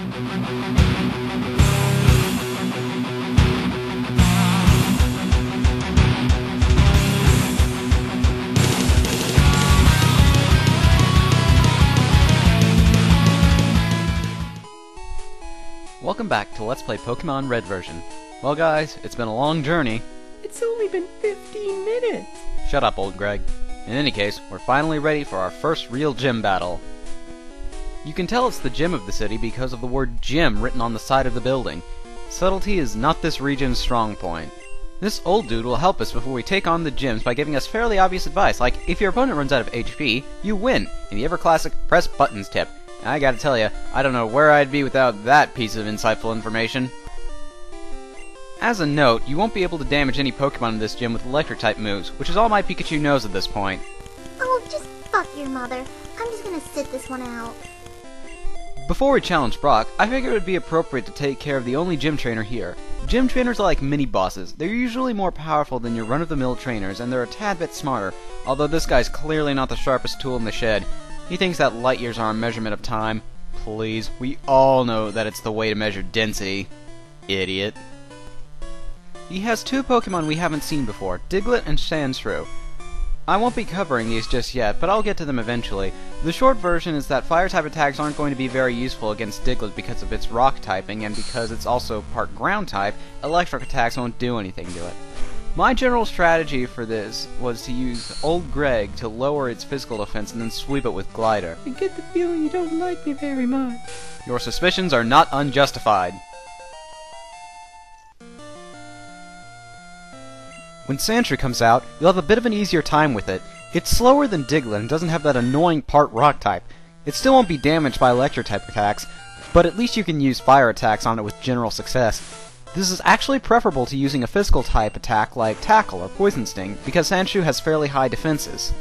Welcome back to Let's Play Pokemon Red version. Well guys, it's been a long journey. It's only been 15 minutes. Shut up, old Greg. In any case, we're finally ready for our first real gym battle. You can tell it's the gym of the city because of the word gym written on the side of the building. Subtlety is not this region's strong point. This old dude will help us before we take on the gyms by giving us fairly obvious advice, like if your opponent runs out of HP, you win, in the ever-classic press buttons tip. I gotta tell you, I don't know where I'd be without that piece of insightful information. As a note, you won't be able to damage any Pokemon in this gym with electric-type moves, which is all my Pikachu knows at this point. Oh, just fuck your mother. I'm just gonna sit this one out. Before we challenge Brock, I figured it would be appropriate to take care of the only gym trainer here. Gym trainers are like mini-bosses. They're usually more powerful than your run-of-the-mill trainers, and they're a tad bit smarter, although this guy's clearly not the sharpest tool in the shed. He thinks that light years are a measurement of time. Please, we all know that it's the way to measure density. Idiot. He has two Pokemon we haven't seen before, Diglett and Sandshrew. I won't be covering these just yet, but I'll get to them eventually. The short version is that Fire-type attacks aren't going to be very useful against Diglett because of its rock typing, and because it's also part ground type, electric attacks won't do anything to it. My general strategy for this was to use Old Greg to lower its physical defense and then sweep it with Glider. I get the feeling you don't like me very much. Your suspicions are not unjustified. When Sandshrew comes out, you'll have a bit of an easier time with it. It's slower than Diglett and doesn't have that annoying part rock type. It still won't be damaged by electric type attacks, but at least you can use fire attacks on it with general success. This is actually preferable to using a physical type attack like Tackle or Poison Sting, because Sandshrew has fairly high defenses.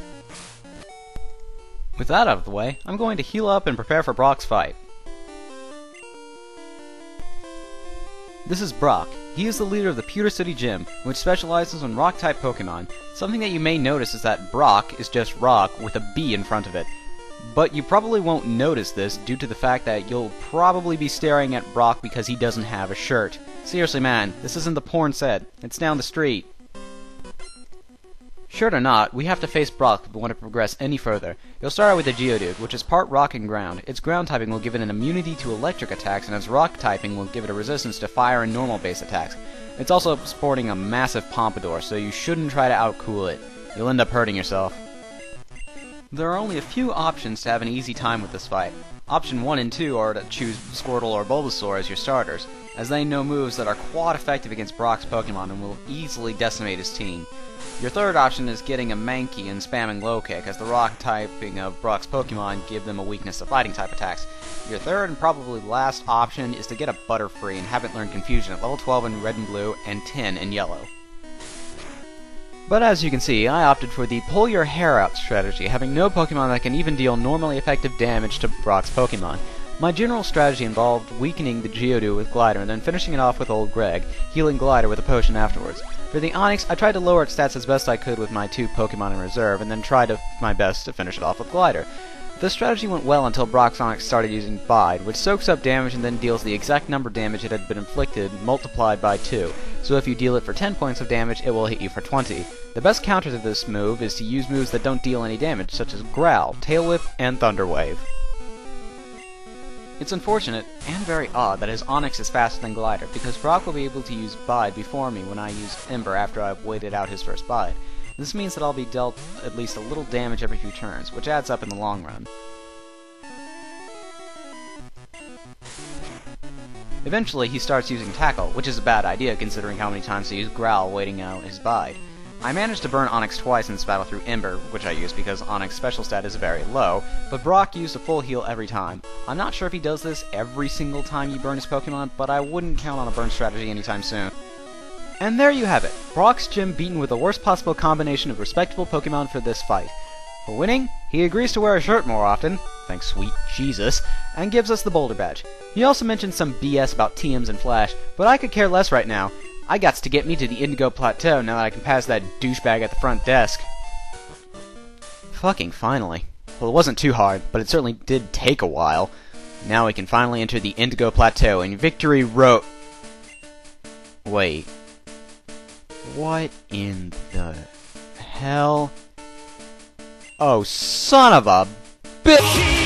With that out of the way, I'm going to heal up and prepare for Brock's fight. This is Brock. He is the leader of the Pewter City Gym, which specializes in rock-type Pokemon. Something that you may notice is that Brock is just rock with a B in front of it. But you probably won't notice this due to the fact that you'll probably be staring at Brock because he doesn't have a shirt. Seriously, man, this isn't the porn set. It's down the street. Shirt or not, we have to face Brock if we want to progress any further. You'll start out with the Geodude, which is part rock and ground. Its ground typing will give it an immunity to electric attacks, and its rock typing will give it a resistance to fire and normal base attacks. It's also sporting a massive pompadour, so you shouldn't try to outcool it. You'll end up hurting yourself. There are only a few options to have an easy time with this fight. Option 1 and 2 are to choose Squirtle or Bulbasaur as your starters, as they know moves that are quite effective against Brock's Pokemon and will easily decimate his team. Your third option is getting a Mankey and spamming Low Kick, as the rock typing of Brock's Pokemon give them a weakness to fighting type attacks. Your third and probably last option is to get a Butterfree and have it learn Confusion at level 12 in Red and Blue and 10 in Yellow. But as you can see, I opted for the pull your hair out strategy, having no Pokemon that can even deal normally effective damage to Brock's Pokemon. My general strategy involved weakening the Geodude with Glider and then finishing it off with Old Greg, healing Glider with a potion afterwards. For the Onix, I tried to lower its stats as best I could with my two Pokemon in reserve, and then tried my best to finish it off with Glider. This strategy went well until Brock's Onix started using Bide, which soaks up damage and then deals the exact number of damage it had been inflicted multiplied by 2. So if you deal it for 10 points of damage, it will hit you for 20. The best counter to this move is to use moves that don't deal any damage, such as Growl, Tail Whip, and Thunder Wave. It's unfortunate, and very odd, that his Onix is faster than Glider, because Brock will be able to use Bide before me when I use Ember after I've waited out his first Bide. This means that I'll be dealt at least a little damage every few turns, which adds up in the long run. Eventually, he starts using Tackle, which is a bad idea considering how many times he used Growl waiting out his Bide. I managed to burn Onix twice in this battle through Ember, which I used because Onix's special stat is very low, but Brock used a full heal every time. I'm not sure if he does this every single time you burn his Pokemon, but I wouldn't count on a burn strategy anytime soon. And there you have it, Brock's gym beaten with the worst possible combination of respectable Pokemon for this fight. For winning, he agrees to wear a shirt more often, thanks sweet Jesus, and gives us the Boulder Badge. He also mentioned some BS about TMs and Flash, but I could care less right now. I gots to get me to the Indigo Plateau now that I can pass that douchebag at the front desk. Fucking finally. Well, it wasn't too hard, but it certainly did take a while. Now we can finally enter the Indigo Plateau, and Victory Road... Wait. What in the hell? Oh, son of a bitch!